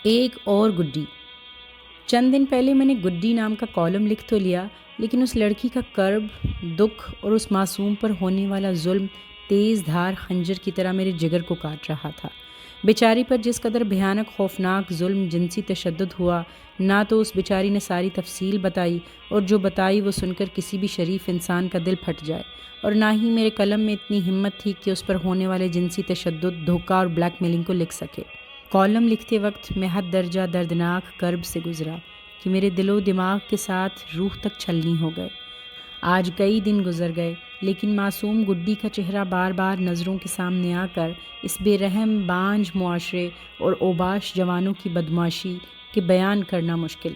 ایک اور گڈی۔ چند دن پہلے میں نے گڈی نام کا کالم لکھ تو لیا، لیکن اس لڑکی کا کرب، دکھ اور اس معصوم پر ہونے والا ظلم تیز دھار خنجر کی طرح میرے جگر کو کاٹ رہا تھا۔ بیچاری پر جس قدر بھیانک خوفناک ظلم جنسی تشدد ہوا، نہ تو اس بیچاری نے ساری تفصیل بتائی، اور جو بتائی وہ سن کر کسی بھی شریف انسان کا دل پھٹ جائے، اور نہ ہی میرے قلم میں اتنی ہمت تھی کہ اس پر ہونے والے جنسی تشدد، دھوکہ اور بلیک میلنگ کو لکھ سکے۔ کالم لکھتے وقت میں حد درجہ دردناک کرب سے گزرا کہ میرے دل و دماغ کے ساتھ روح تک چھلنی ہو گئے۔ آج کئی دن گزر گئے، لیکن معصوم گڈی کا چہرہ بار بار نظروں کے سامنے آ کر اس بے رحم بانجھ معاشرے اور اوباش جوانوں کی بدمعاشی کے بیان کرنا مشکل۔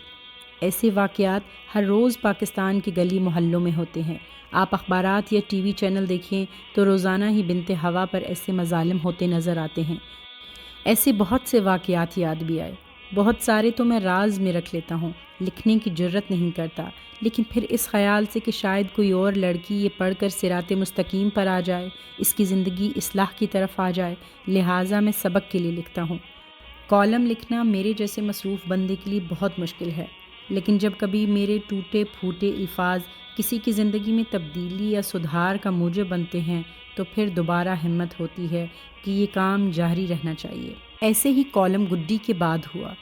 ایسے واقعات ہر روز پاکستان کے گلی محلوں میں ہوتے ہیں۔ آپ اخبارات یا ٹی وی چینل دیکھیں تو روزانہ ہی بنت ہوا پر ایسے مظالم ہوتے نظر آتے ہیں۔ ایسے بہت سے واقعات یاد بھی آئے، بہت سارے تو میں راز میں رکھ لیتا ہوں، لکھنے کی جرت نہیں کرتا، لیکن پھر اس خیال سے کہ شاید کوئی اور لڑکی یہ پڑھ کر صراط مستقیم پر آ جائے، اس کی زندگی اصلاح کی طرف آ جائے، لہٰذا میں سبق کے لیے لکھتا ہوں۔ کالم لکھنا میرے جیسے مصروف بندے کے لیے بہت مشکل ہے، لیکن جب کبھی میرے ٹوٹے پھوٹے الفاظ کسی کی زندگی میں تبدیلی یا سدھار کا موجب بنتے ہیں تو پھر دوبارہ ہمت ہوتی ہے کہ یہ کام جاری رہنا چاہیے۔ ایسے ہی کالم گڈی کے بعد ہوا۔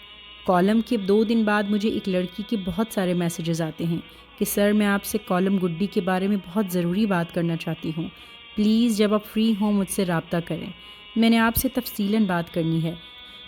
کالم کے 2 دن بعد مجھے ایک لڑکی کے بہت سارے میسیجز آتے ہیں کہ سر، میں آپ سے کالم گڈی کے بارے میں بہت ضروری بات کرنا چاہتی ہوں، پلیز جب آپ فری ہوں مجھ سے رابطہ کریں، میں نے آپ سے تفصیلاً بات کرنی ہے۔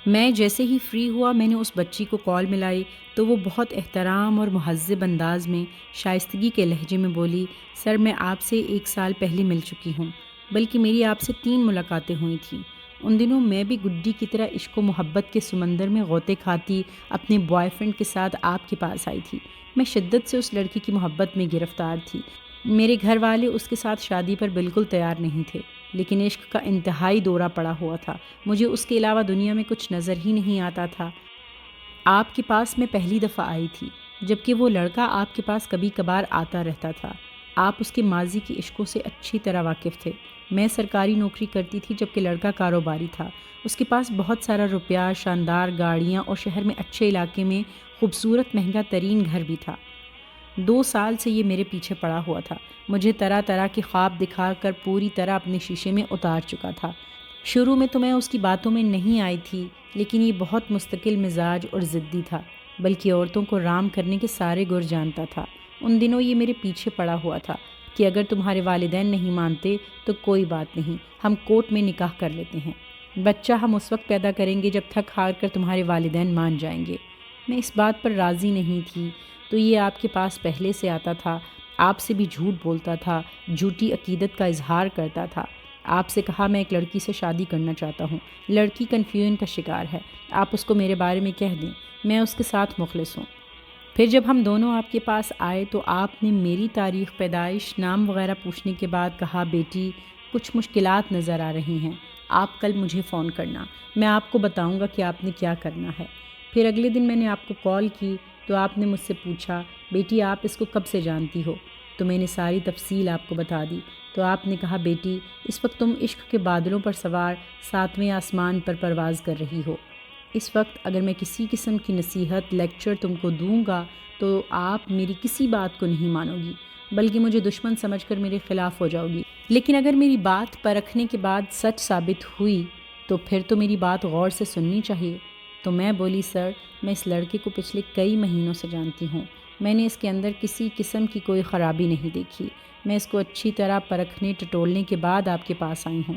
میں جیسے ہی فری ہوا میں نے اس بچی کو کال ملائی تو وہ بہت احترام اور مہذب انداز میں شائستگی کے لہجے میں بولی، سر میں آپ سے 1 سال پہلے مل چکی ہوں، بلکہ میری آپ سے 3 ملاقاتیں ہوئی تھیں۔ ان دنوں میں بھی گڈی کی طرح عشق و محبت کے سمندر میں غوطے کھاتی اپنے بوائے فرینڈ کے ساتھ آپ کے پاس آئی تھی۔ میں شدت سے اس لڑکی کی محبت میں گرفتار تھی۔ میرے گھر والے اس کے ساتھ شادی پر بالکل تیار نہیں تھے، لیکن عشق کا انتہائی دورہ پڑا ہوا تھا، مجھے اس کے علاوہ دنیا میں کچھ نظر ہی نہیں آتا تھا۔ آپ کے پاس میں پہلی دفعہ آئی تھی، جبکہ وہ لڑکا آپ کے پاس کبھی کبھار آتا رہتا تھا۔ آپ اس کے ماضی کی عشقوں سے اچھی طرح واقف تھے۔ میں سرکاری نوکری کرتی تھی جبکہ لڑکا کاروباری تھا۔ اس کے پاس بہت سارا روپیہ، شاندار گاڑیاں اور شہر میں اچھے علاقے میں خوبصورت مہنگا ترین گھر بھی تھا۔ 2 سال سے یہ میرے پیچھے پڑا ہوا تھا، مجھے طرح طرح کے خواب دکھا کر پوری طرح اپنے شیشے میں اتار چکا تھا۔ شروع میں تو میں اس کی باتوں میں نہیں آئی تھی، لیکن یہ بہت مستقل مزاج اور ضدی تھا، بلکہ عورتوں کو رام کرنے کے سارے گر جانتا تھا۔ ان دنوں یہ میرے پیچھے پڑا ہوا تھا کہ اگر تمہارے والدین نہیں مانتے تو کوئی بات نہیں، ہم کورٹ میں نکاح کر لیتے ہیں، بچہ ہم اس وقت پیدا کریں گے جب تھک ہار کر تمہارے والدین مان جائیں گے۔ میں اس بات پر راضی نہیں تھی تو یہ آپ کے پاس پہلے سے آتا تھا، آپ سے بھی جھوٹ بولتا تھا، جھوٹی عقیدت کا اظہار کرتا تھا۔ آپ سے کہا میں ایک لڑکی سے شادی کرنا چاہتا ہوں، لڑکی کنفیوژن کا شکار ہے، آپ اس کو میرے بارے میں کہہ دیں، میں اس کے ساتھ مخلص ہوں۔ پھر جب ہم دونوں آپ کے پاس آئے تو آپ نے میری تاریخ پیدائش، نام وغیرہ پوچھنے کے بعد کہا، بیٹی کچھ مشکلات نظر آ رہی ہیں، آپ کل مجھے فون کرنا، میں آپ کو بتاؤں گا کہ آپ نے کیا کرنا ہے۔ پھر اگلے دن میں نے آپ کو کال کی تو آپ نے مجھ سے پوچھا، بیٹی آپ اس کو کب سے جانتی ہو؟ تو میں نے ساری تفصیل آپ کو بتا دی تو آپ نے کہا، بیٹی اس وقت تم عشق کے بادلوں پر سوار 7ویں آسمان پر پرواز کر رہی ہو۔ اس وقت اگر میں کسی قسم کی نصیحت، لیکچر تم کو دوں گا تو آپ میری کسی بات کو نہیں مانو گی، بلکہ مجھے دشمن سمجھ کر میرے خلاف ہو جاؤ گی۔ لیکن اگر میری بات پرکھنے کے بعد سچ ثابت ہوئی تو پھر تو میری بات غور سے سننی چاہیے۔ تو میں بولی، سر میں اس لڑکے کو پچھلے کئی مہینوں سے جانتی ہوں، میں نے اس کے اندر کسی قسم کی کوئی خرابی نہیں دیکھی، میں اس کو اچھی طرح پرکھنے ٹٹولنے کے بعد آپ کے پاس آئی ہوں،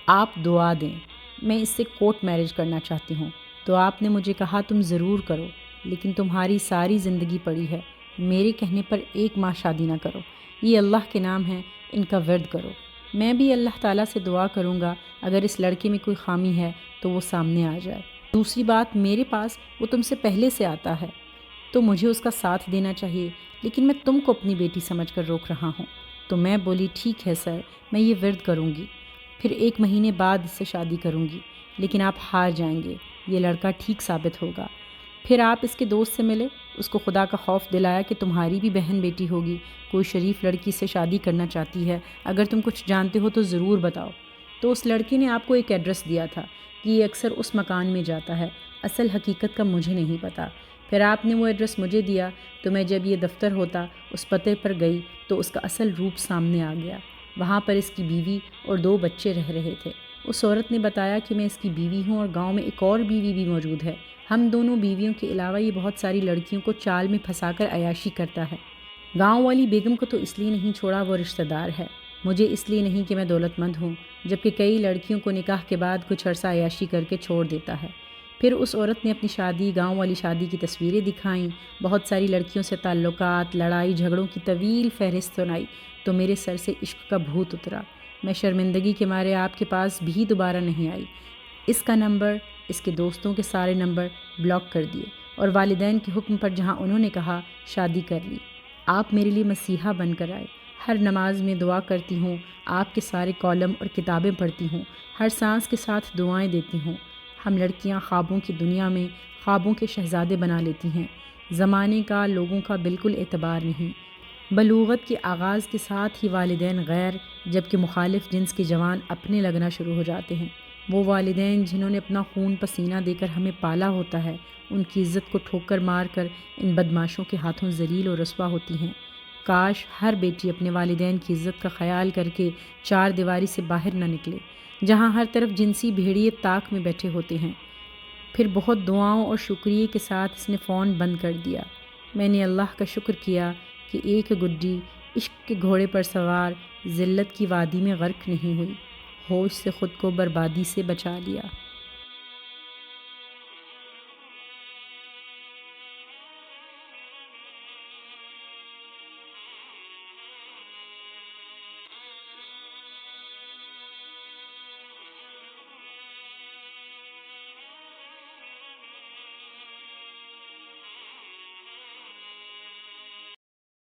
آپ دعا دیں، میں اس سے کورٹ میرج کرنا چاہتی ہوں۔ تو آپ نے مجھے کہا، تم ضرور کرو، لیکن تمہاری ساری زندگی پڑی ہے، میرے کہنے پر 1 ماہ شادی نہ کرو، یہ اللہ کے نام ہے، ان کا ورد کرو۔ میں بھی اللہ تعالیٰ سے دعا کروں گا اگر اس لڑکے میں کوئی خامی ہے تو وہ سامنے آ جائے۔ دوسری بات، میرے پاس وہ تم سے پہلے سے آتا ہے تو مجھے اس کا ساتھ دینا چاہیے، لیکن میں تم کو اپنی بیٹی سمجھ کر روک رہا ہوں۔ تو میں بولی، ٹھیک ہے سر، میں یہ ورد کروں گی، پھر 1 مہینے بعد اس سے شادی کروں گی، لیکن آپ ہار جائیں گے، یہ لڑکا ٹھیک ثابت ہوگا۔ پھر آپ اس کے دوست سے ملے، اس کو خدا کا خوف دلایا کہ تمہاری بھی بہن بیٹی ہوگی، کوئی شریف لڑکی سے شادی کرنا چاہتی ہے، اگر تم کچھ جانتے ہو تو ضرور بتاؤ۔ تو اس لڑکے نے آپ کو ایک ایڈریس دیا تھا کہ یہ اکثر اس مکان میں جاتا ہے، اصل حقیقت کا مجھے نہیں پتہ۔ پھر آپ نے وہ ایڈریس مجھے دیا تو میں جب یہ دفتر ہوتا اس پتے پر گئی تو اس کا اصل روپ سامنے آ گیا۔ وہاں پر اس کی بیوی اور 2 بچے رہ رہے تھے۔ اس عورت نے بتایا کہ میں اس کی بیوی ہوں اور گاؤں میں ایک اور بیوی بھی موجود ہے۔ ہم دونوں بیویوں کے علاوہ یہ بہت ساری لڑکیوں کو چال میں پھنسا کر عیاشی کرتا ہے۔ گاؤں والی بیگم کو تو اس لیے نہیں چھوڑا وہ رشتہ دار ہے، مجھے اس لیے نہیں کہ میں دولت مند ہوں، جبکہ کئی لڑکیوں کو نکاح کے بعد کچھ عرصہ عیاشی کر کے چھوڑ دیتا ہے۔ پھر اس عورت نے اپنی شادی، گاؤں والی شادی کی تصویریں دکھائیں، بہت ساری لڑکیوں سے تعلقات، لڑائی جھگڑوں کی طویل فہرست سنائی تو میرے سر سے عشق کا بھوت اترا۔ میں شرمندگی کے مارے آپ کے پاس بھی دوبارہ نہیں آئی۔ اس کا نمبر، اس کے دوستوں کے سارے نمبر بلاک کر دیے اور والدین کے حکم پر جہاں انہوں نے کہا شادی کر لی۔ آپ میرے لیے مسیحا بن کر آئے۔ ہر نماز میں دعا کرتی ہوں، آپ کے سارے کالم اور کتابیں پڑھتی ہوں، ہر سانس کے ساتھ دعائیں دیتی ہوں۔ ہم لڑکیاں خوابوں کی دنیا میں خوابوں کے شہزادے بنا لیتی ہیں۔ زمانے کا، لوگوں کا بالکل اعتبار نہیں۔ بلوغت کے آغاز کے ساتھ ہی والدین غیر جبکہ مخالف جنس کے جوان اپنے لگنا شروع ہو جاتے ہیں۔ وہ والدین جنہوں نے اپنا خون پسینہ دے کر ہمیں پالا ہوتا ہے، ان کی عزت کو ٹھوکر مار کر ان بدماشوں کے ہاتھوں ذلیل و رسوا ہوتی ہیں۔ کاش ہر بیٹی اپنے والدین کی عزت کا خیال کر کے 4 دیواری سے باہر نہ نکلے، جہاں ہر طرف جنسی بھیڑیے طاق میں بیٹھے ہوتے ہیں۔ پھر بہت دعاؤں اور شکریہ کے ساتھ اس نے فون بند کر دیا۔ میں نے اللہ کا شکر کیا کہ ایک گڈی عشق کے گھوڑے پر سوار ذلت کی وادی میں غرق نہیں ہوئی، ہوش سے خود کو بربادی سے بچا لیا۔